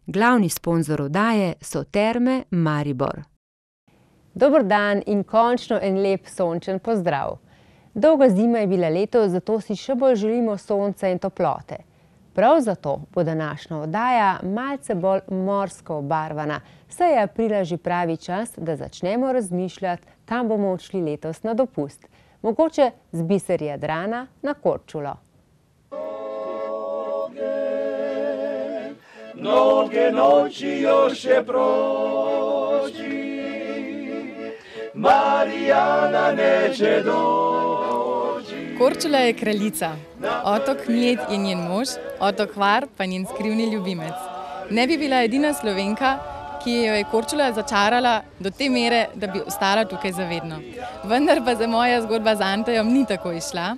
Glavni sponzor oddaje so Terme Maribor. Dober dan in končno en lep sončen pozdrav. Dolga zima je bila letos, zato si še bolj želimo sonca in toplote. Prav zato bo današnja oddaja malce bolj morsko obarvana, saj je aprila že pravi čas, da začnemo razmišljati, kam bomo odšli letos na dopust. Mogoče z biseri Jadrana na Korčulo. Mnoge noći još je proći, Marijana neće doći. Korčula je kraljica, otok Mljet je njen mož, otok Hvar pa njen skrivni ljubimec. Ne bi bila edina Slovenka, ki jo je Korčula začarala do te mere, da bi ostala tukaj zavedno. Vendar pa za moja zgodba z Antejem ni tako izšla.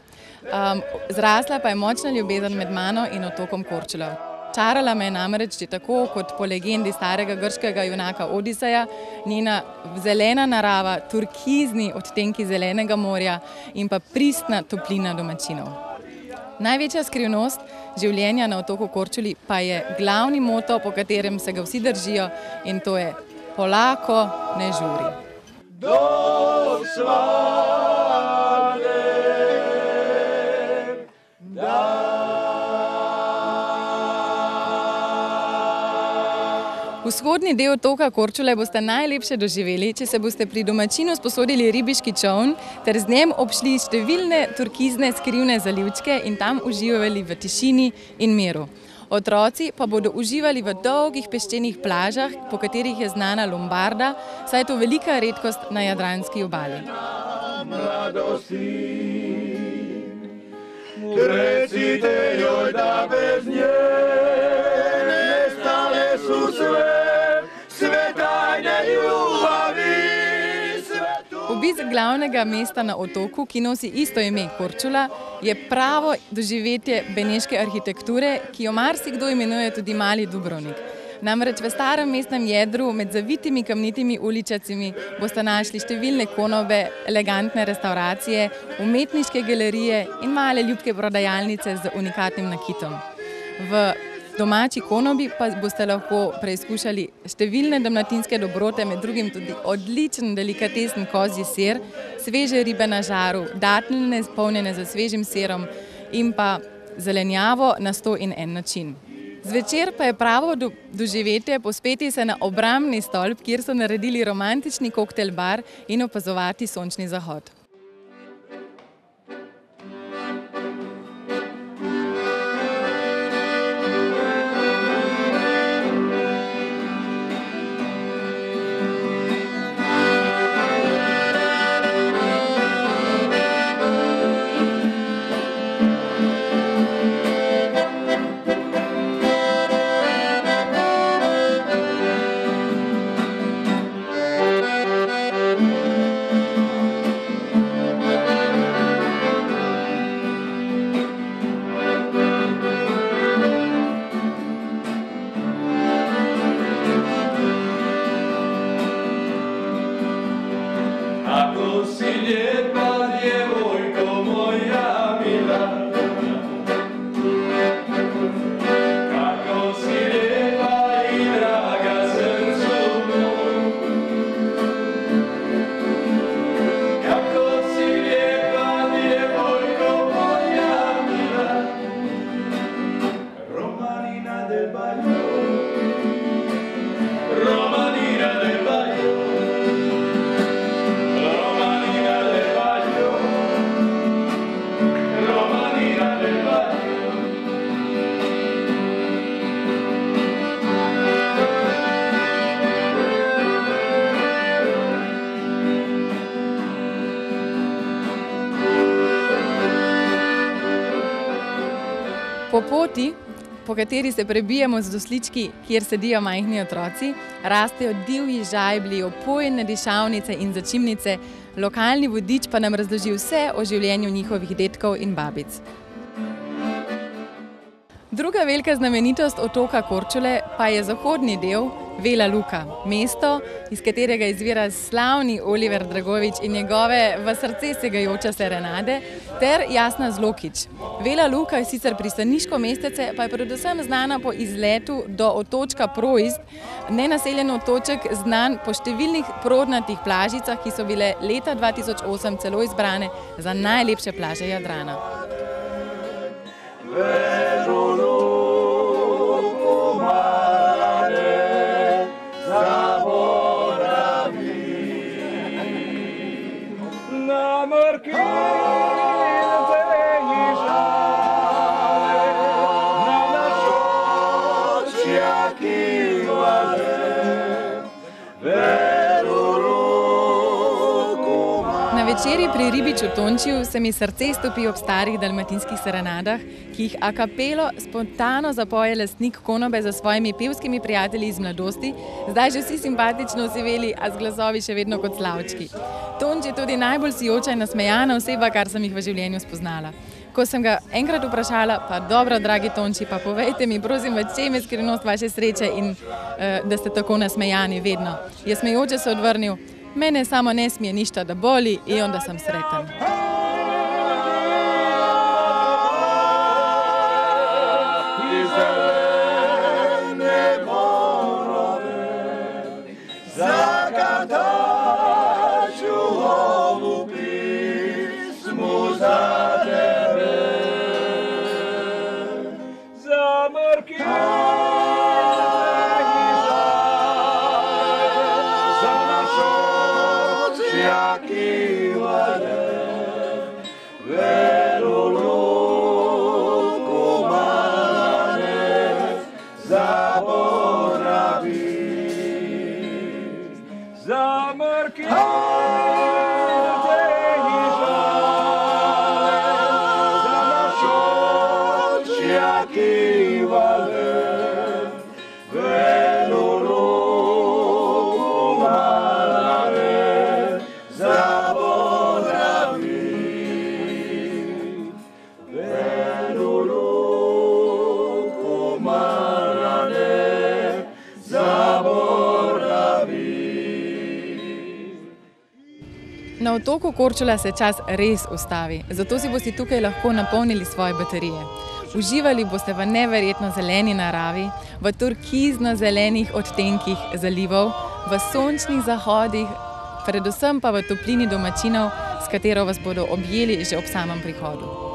Zrasla pa je močna ljubezen med mano in otokom Korčulo. Čarala me je namreč že tako, kot po legendi starega grškega junaka Odiseja, njena zelena narava, turkizni odtenki zelenega morja in pa pristna toplina domačinov. Največja skrivnost življenja na otoku Korčuli pa je glavni moto, po katerem se ga vsi držijo, in to je polako, ne žuri. Do svane, Vzhodni del otoka Korčule boste najlepše doživeli, če se boste pri domačinu sposodili ribiški čoln ter z njem obšli številne turkizne skrivne zalivčke in tam uživali v tišini in miru. Otroci pa bodo uživali v dolgih peščenih plažah, po katerih je znana Lombarda, saj je to velika redkost na jadranski obali. Recite joj da bez nje nestale su sve tajne ljubavi. Obisk glavnega mesta na otoku, ki nosi isto ime Korčula, je pravo doživetje beneške arhitekture, ki jo marsikdo imenuje tudi Mali Dubrovnik. Namreč v starem mestnem jedru med zavitimi kamnitimi uličicami boste našli številne konobe, elegantne restauracije, umetniške galerije in male ljubke prodajalnice z unikatnim nakitom. V domači konobi pa boste lahko preizkušali številne dalmatinske dobrote, med drugim tudi odličen delikatesen kozji sir, sveže ribe na žaru, datline polnjene z svežim sirom in pa zelenjavo na 101 način. Zvečer pa je pravo doživetje pospeti se na obrambni stolp, kjer so naredili romantični koktel bar in opazovati sončni zahod. Po poti, po kateri se prebijemo z doslički, kjer sedijo majhni otroci, rastejo divji žajblji, opojne dišavnice in začimnice, lokalni vodič pa nam razloži vse o življenju njihovih dedkov in babic. Druga velika znamenitost otoka Korčule pa je zahodni del, Vela Luka, mesto, iz katerega izvira slavni Oliver Dragovič in njegove v srce segajoče serenade, ter Jasna Zlokić. Vela Luka je sicer pristaniško mestece, pa je predvsem znana po izletu do otočka Proist, nenaseljen otoček znan po številnih prodnatih plažicah, ki so bile leta 2008 celo izbrane za najlepše plaže Jadrana. Na večerji pri Ribiču Tončiju se mi srce stopi ob starih dalmatinskih serenadah, ki jih a capello spontano zapoje lastnik konobe za svojimi pevskimi prijatelji iz mladosti, zdaj že vsi simpatično osiveli, a z glasovi še vedno kot slavčki. Tonč je tudi najbolj sijoča in nasmejana oseba, kar sem jih v življenju spoznala. Ko sem ga enkrat vprašala, pa dobro, dragi Tonči, pa povejte mi, prosim, v čem je skrivnost vaše sreče in da ste tako nasmejani vedno. Je smejoče se odvrnil: mene samo ne smije ništa da boli i onda sam sretan. Na otoku Korčula se čas res ustavi, zato si boste tukaj lahko napolnili svoje baterije. Uživali boste v neverjetno zeleni naravi, v turkizno zelenih odtenkih zalivov, v sončnih zahodih, predvsem pa v toplini domačinov, s katero vas bodo objeli že ob samem prihodu.